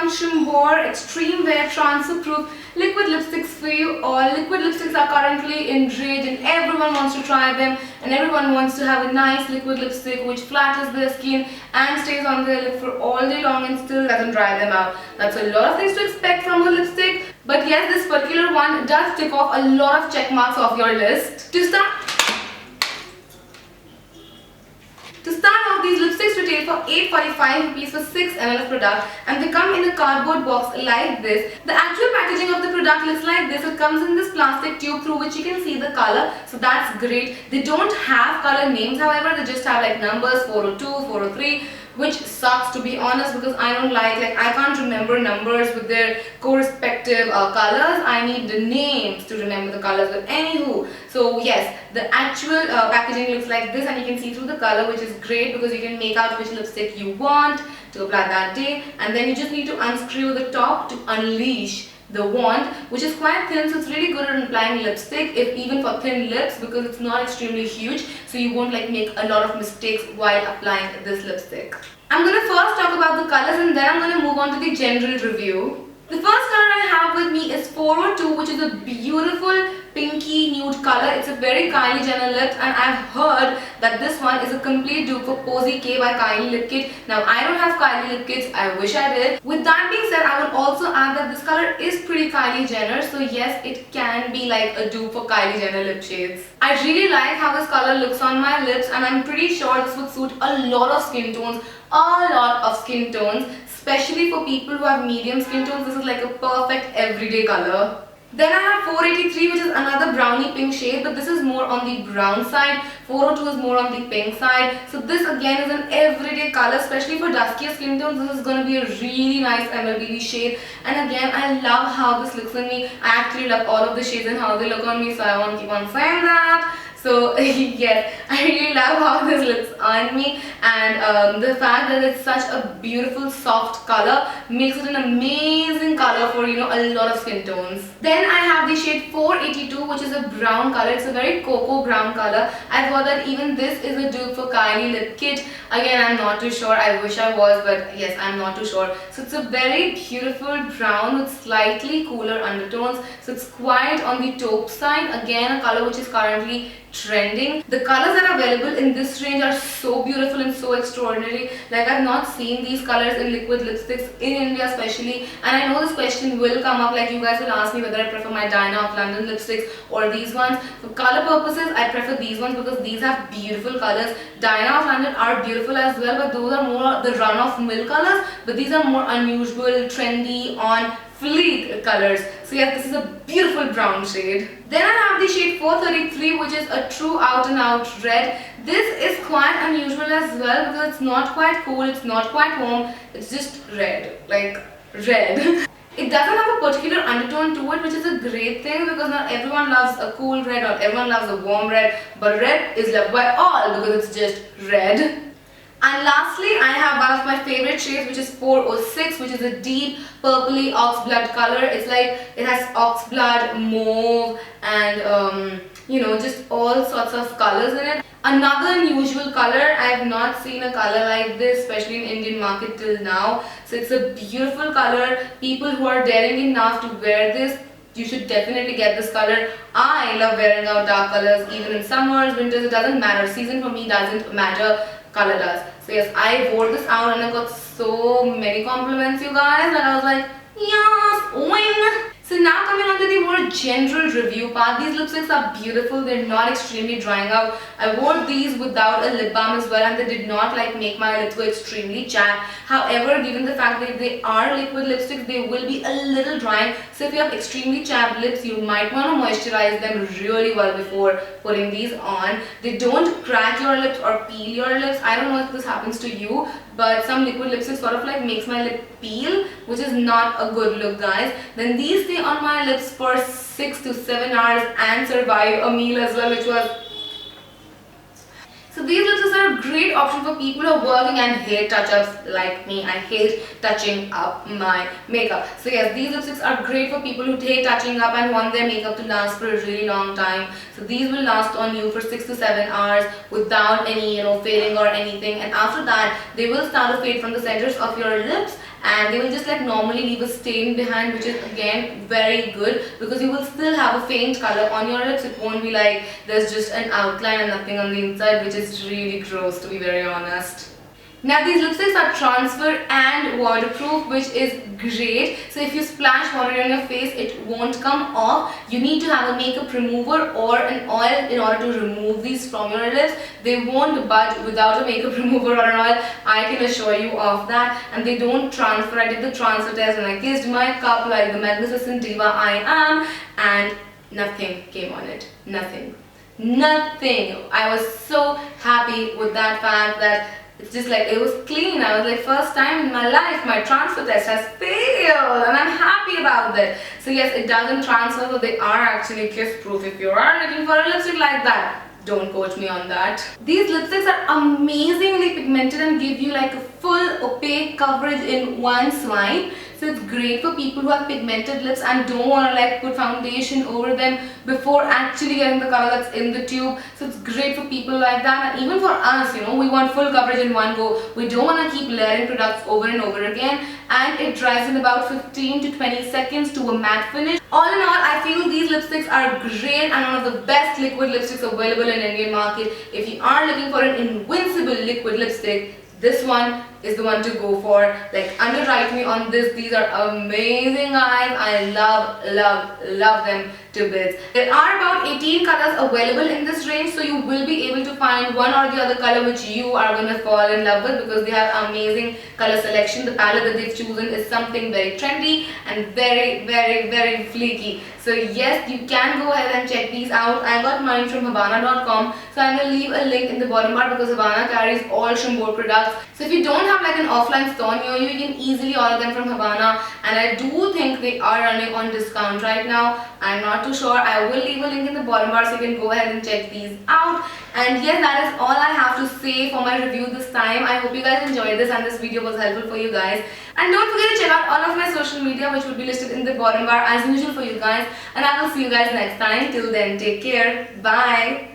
Sunshine Bore Extreme Wear Transfer Proof liquid lipsticks for you all. Liquid lipsticks are currently in rage and everyone wants to try them, and everyone wants to have a nice liquid lipstick which flatters their skin and stays on their lip for all day long and still doesn't dry them out. That's a lot of things to expect from a lipstick, but yes, this particular one does tick off a lot of check marks off your list. To start off, these lipsticks retail for 845 rupees for 6 ml of product, and they come in a cardboard box like this. The actual packaging of the product looks like this. It comes in this plastic tube through which you can see the color, so that's great. They don't have color names, however, they just have like numbers 402, 403, which sucks to be honest, because I don't like I can't remember numbers with their correspective colors. I need the names to remember the colors. But anywho, so yes, the actual packaging looks like this, and you can see through the color, which is great because you can make out which lipstick you want to apply that day, and then you just need to unscrew the top to unleash the wand, which is quite thin, so it's really good at applying lipstick, if even for thin lips, because it's not extremely huge, so you won't make a lot of mistakes while applying this lipstick. I'm going to first talk about the colors and then I'm going to move on to the general review. The first color I have with me is 402, which is a beautiful pinky nude color. It's a very Kylie Jenner lip, and I've heard that this one is a complete dupe for Posy K by Kylie Lip Kit. Now, I don't have Kylie Lip Kits, I wish I did. With that being said, I would also add that this color is pretty Kylie Jenner, so yes, it can be like a dupe for Kylie Jenner lip shades. I really like how this color looks on my lips, and I'm pretty sure this would suit a lot of skin tones, especially for people who have medium skin tones. This is like a perfect everyday color. Then I have 483, which is another brownie pink shade, but this is more on the brown side. 402 is more on the pink side. So this again is an everyday color, especially for duskier skin tones. This is going to be a really nice MLBB shade. And again, I love how this looks on me. I actually love all of the shades and how they look on me, so I want to keep on saying that. So yes, I really love how this looks on me, and the fact that it's such a beautiful soft color makes it an amazing color for a lot of skin tones. Then I have the shade 482, which is a brown color. It's a very cocoa brown color. I thought that even this is a dupe for Kylie Lip Kit. Again, I'm not too sure. I wish I was, but yes, I'm not too sure. So it's a very beautiful brown with slightly cooler undertones. So it's quite on the taupe side. Again, a color which is currently trending. The colors that are available in this range are so beautiful and so extraordinary. I've not seen these colors in liquid lipsticks in India especially, and I know this question will come up, you guys will ask me whether I prefer my Diana of London lipsticks or these ones. For color purposes, I prefer these ones because these have beautiful colors. Diana of London are beautiful as well, but those are more the run-of-mill colors, but these are more unusual, trendy, on fleek colors. So yes, this is a beautiful brown shade. Then I have the shade 433, which is a true out and out red. This is quite unusual as well because it's not quite cool, it's not quite warm, it's just red, red. It doesn't have a particular undertone to it, which is a great thing because not everyone loves a cool red, not everyone loves a warm red, but red is loved by all because it's just red. And lastly, I have one of my favorite shades, which is 406, which is a deep purpley oxblood color. It's it has oxblood, mauve, and just all sorts of colors in it. Another unusual color. I have not seen a color like this, especially in Indian market till now. So it's a beautiful color. People who are daring enough to wear this, you should definitely get this color. I love wearing out dark colors, even in summers, winters, it doesn't matter. Season for me doesn't matter, color does. So yes, I wore this out and I got so many compliments, you guys, that I was like, yes, win! So now coming on to the more general review part, these lipsticks are beautiful, they're not extremely drying out. I wore these without a lip balm as well, and they did not make my lips go extremely chapped. However, given the fact that they are liquid lipsticks, they will be a little drying. So if you have extremely chapped lips, you might want to moisturize them really well before putting these on. They don't crack your lips or peel your lips. I don't know if this happens to you, but some liquid lipstick sort of makes my lip peel, which is not a good look, guys. Then these stay on my lips for 6 to 7 hours and survive a meal as well, which was... So these lipsticks are a great option for people who are working and hate touch-ups like me. I hate touching up my makeup. So yes, these lipsticks are great for people who hate touching up and want their makeup to last for a really long time. So these will last on you for 6 to 7 hours without any fading or anything. And after that, they will start to fade from the centers of your lips and they will just like normally leave a stain behind, which is again very good because you will still have a faint color on your lips. It won't be like there's just an outline and nothing on the inside, which is really gross, to be very honest. Now these lipsticks are transfer and waterproof, which is great. So if you splash water on your face, it won't come off. You need to have a makeup remover or an oil in order to remove these from your lips. They won't budge without a makeup remover or an oil. I can assure you of that. And they don't transfer. I did the transfer test when I kissed my cup like the magnificent diva I am, and nothing came on it. Nothing. Nothing. I was so happy with that fact that it's just like it was clean. I was like, first time in my life my transfer test has failed, and I'm happy about that. So yes, it doesn't transfer, so they are actually kiss proof. If you are looking for a lipstick like that, don't quote me on that. These lipsticks are amazingly pigmented and give you like a full opaque coverage in one swipe. So it's great for people who have pigmented lips and don't want to like put foundation over them before actually getting the color that's in the tube. So it's great for people like that, and even for us, you know, we want full coverage in one go. We don't want to keep layering products over and over again, and it dries in about 15 to 20 seconds to a matte finish. All in all, I feel these lipsticks are great and one of the best liquid lipsticks available in Indian market. If you are looking for an invincible liquid lipstick, this one is the one to go for. Like, underwrite me on this. These are amazing, guys. I love them to bits. There are about 18 colors available in this range, so you will be able to find one or the other color which you are going to fall in love with, because they have amazing color selection. The palette that they've chosen is something very trendy and very fleeky. So yes, you can go ahead and check these out. I got mine from Habana.com, so I'm going to leave a link in the bottom bar because Habana carries all Shumbor products. So if you don't have like an offline store near you, you can easily order them from Habana, and I do think they are running on discount right now. I'm not too sure. I will leave a link in the bottom bar so you can go ahead and check these out. And yes, that is all I have to say for my review this time. I hope you guys enjoyed this and this video was helpful for you guys. And don't forget to check out all of my social media, which will be listed in the bottom bar as usual for you guys. And I will see you guys next time. Till then, take care. Bye.